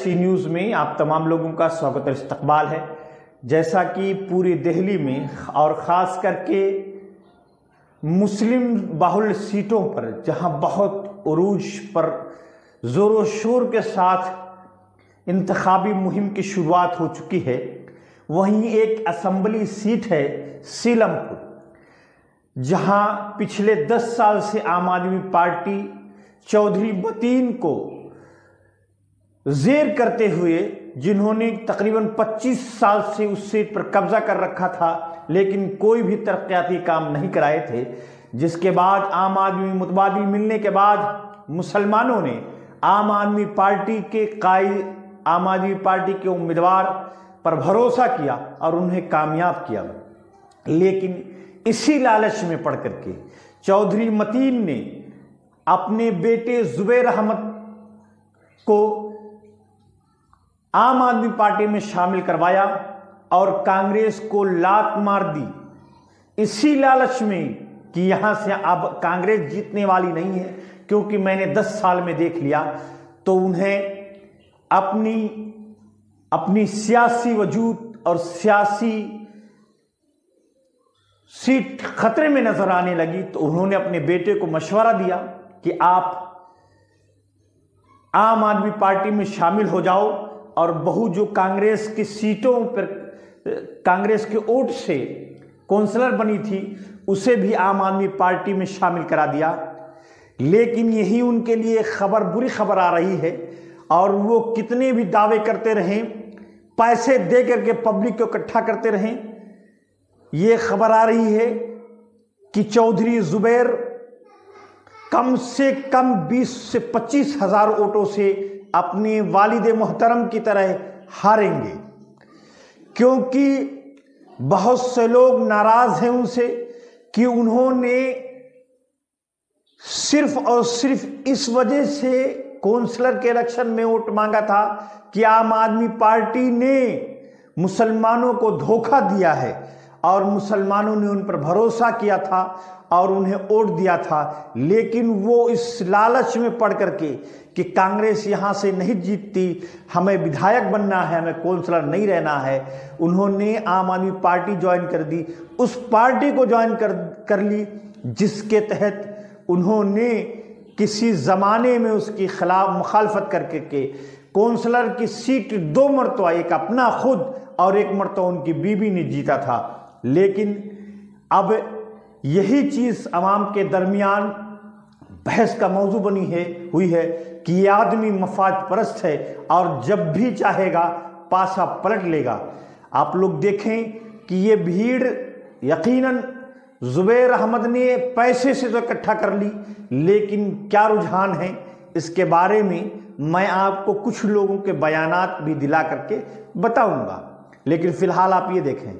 ISC news में आप तमाम लोगों का स्वागत और इस्तकबाल है। जैसा कि पूरी दिल्ली में और ख़ास करके मुस्लिम बाहुल सीटों पर जहां बहुत उरूज पर ज़ोर शोर के साथ इंतखाबी मुहिम की शुरुआत हो चुकी है, वहीं एक असेंबली सीट है सीलमपुर, जहां पिछले 10 साल से आम आदमी पार्टी चौधरी मतीन को जेर करते हुए, जिन्होंने तकरीबन 25 साल से उस सीट पर कब्जा कर रखा था लेकिन कोई भी तरक्याती काम नहीं कराए थे, जिसके बाद आम आदमी मुतबादिल मिलने के बाद मुसलमानों ने आम आदमी पार्टी के उम्मीदवार पर भरोसा किया और उन्हें कामयाब किया। लेकिन इसी लालच में पड़ करके चौधरी मतीन ने अपने बेटे जुबैर अहमद को आम आदमी पार्टी में शामिल करवाया और कांग्रेस को लात मार दी, इसी लालच में कि यहां से अब कांग्रेस जीतने वाली नहीं है, क्योंकि मैंने 10 साल में देख लिया तो उन्हें अपनी सियासी वजूद और सियासी सीट खतरे में नजर आने लगी। तो उन्होंने अपने बेटे को मशवरा दिया कि आप आम आदमी पार्टी में शामिल हो जाओ, और बहु जो कांग्रेस की सीटों पर कांग्रेस के वोट से कौंसलर बनी थी उसे भी आम आदमी पार्टी में शामिल करा दिया। लेकिन यही उनके लिए बुरी खबर आ रही है, और वो कितने भी दावे करते रहें, पैसे दे करके पब्लिक को इकट्ठा करते रहें, ये खबर आ रही है कि चौधरी जुबैर कम से कम 20 से 25 हज़ार वोटों से अपने वालिद मोहतरम की तरह हारेंगे, क्योंकि बहुत से लोग नाराज हैं उनसे कि उन्होंने सिर्फ और सिर्फ इस वजह से कौंसलर के इलेक्शन में वोट मांगा था कि आम आदमी पार्टी ने मुसलमानों को धोखा दिया है और मुसलमानों ने उन पर भरोसा किया था और उन्हें वोट दिया था। लेकिन वो इस लालच में पड़ करके कि कांग्रेस यहाँ से नहीं जीतती, हमें विधायक बनना है, हमें कौंसलर नहीं रहना है, उन्होंने आम आदमी पार्टी ज्वाइन कर दी। उस पार्टी को ज्वाइन कर ली जिसके तहत उन्होंने किसी ज़माने में उसकी खिलाफ मुखालफत करके के कौंसलर की सीट 2 मरतबा, एक अपना खुद और एक मरतबा उनकी बीवी ने जीता था। लेकिन अब यही चीज़ अवाम के दरमियान बहस का मौजू हुई है कि ये आदमी मफाद परस्त है और जब भी चाहेगा पासा पलट लेगा। आप लोग देखें कि ये भीड़ यकीनन जुबैर अहमद ने पैसे से तो इकट्ठा कर ली, लेकिन क्या रुझान है इसके बारे में मैं आपको कुछ लोगों के बयानात भी दिला करके बताऊंगा। लेकिन फिलहाल आप ये देखें,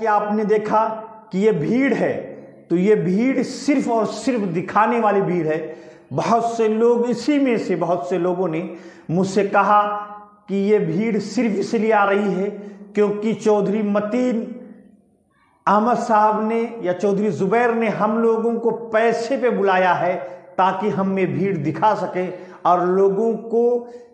कि आपने देखा कि ये भीड़ है, तो ये भीड़ सिर्फ और सिर्फ दिखाने वाली भीड़ है। बहुत से लोग, इसी में से बहुत से लोगों ने मुझसे कहा कि ये भीड़ सिर्फ इसलिए आ रही है क्योंकि चौधरी मतीन अहमद साहब ने या चौधरी जुबैर ने हम लोगों को पैसे पे बुलाया है ताकि हम में भीड़ दिखा सके और लोगों को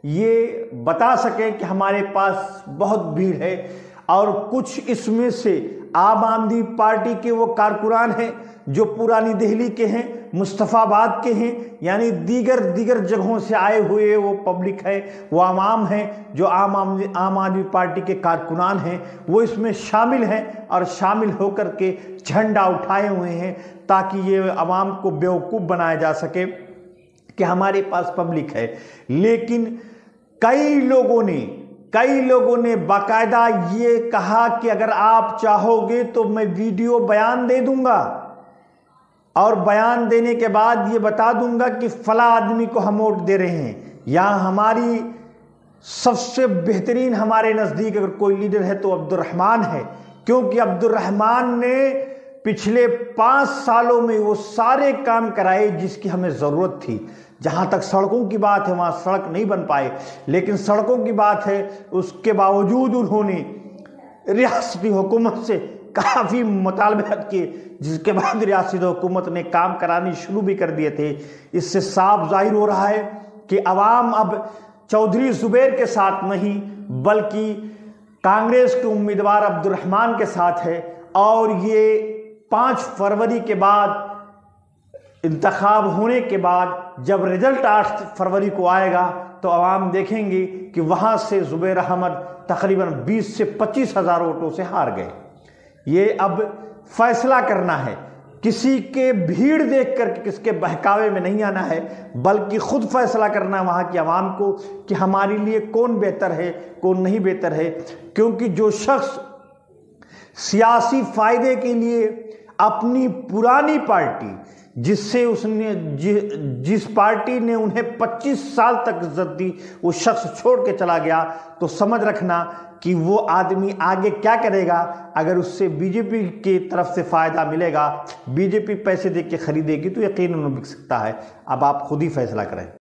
ये बता सके कि हमारे पास बहुत भीड़ है। और कुछ इसमें से आम आदमी पार्टी के वो कारकुनान हैं जो पुरानी दिल्ली के हैं, मुस्तफ़ाबाद के हैं, यानी दीगर जगहों से आए हुए वो पब्लिक है, वो आवाम हैं जो आम आदमी पार्टी के कारकुनान हैं, वो इसमें शामिल हैं और शामिल होकर के झंडा उठाए हुए हैं ताकि ये आवाम को बेवकूफ़ बनाया जा सके कि हमारे पास पब्लिक है। लेकिन कई लोगों ने बाकायदा ये कहा कि अगर आप चाहोगे तो मैं वीडियो बयान दे दूंगा और बयान देने के बाद ये बता दूंगा कि फला आदमी को हम वोट दे रहे हैं। यहाँ हमारी सबसे बेहतरीन, हमारे नज़दीक अगर कोई लीडर है तो अब्दुर्रहमान है, क्योंकि अब्दुर्रहमान ने पिछले 5 सालों में वो सारे काम कराए जिसकी हमें ज़रूरत थी। जहाँ तक सड़कों की बात है वहाँ सड़क नहीं बन पाए, लेकिन सड़कों की बात है उसके बावजूद उन्होंने रियासती हुकूमत से काफ़ी मुतालबात किए, जिसके बाद रियासती हुकूमत ने काम कराने शुरू भी कर दिए थे। इससे साफ जाहिर हो रहा है कि अवाम अब चौधरी ज़ुबैर के साथ नहीं बल्कि कांग्रेस के उम्मीदवार अब्दुर्रहमान के साथ है। और ये 5 फरवरी के बाद, इंतखाब होने के बाद जब रिजल्ट 8 फरवरी को आएगा तो अवाम देखेंगे कि वहाँ से ज़ुबैर अहमद तकरीबन 20 से 25 हज़ार वोटों से हार गए। ये अब फैसला करना है, किसी के भीड़ देख कर किसके बहकावे में नहीं आना है, बल्कि खुद फैसला करना वहाँ की आवाम को कि हमारे लिए कौन बेहतर है कौन नहीं बेहतर है। क्योंकि जो शख्स सियासी फायदे के लिए अपनी पुरानी पार्टी, जिससे उसने जिस पार्टी ने उन्हें 25 साल तक इज्जत दी, वो शख्स छोड़ के चला गया, तो समझ रखना कि वो आदमी आगे क्या करेगा। अगर उससे बीजेपी की तरफ से फ़ायदा मिलेगा, बीजेपी पैसे दे के खरीदेगी, तो यकीनन बिक सकता है। अब आप खुद ही फैसला करें।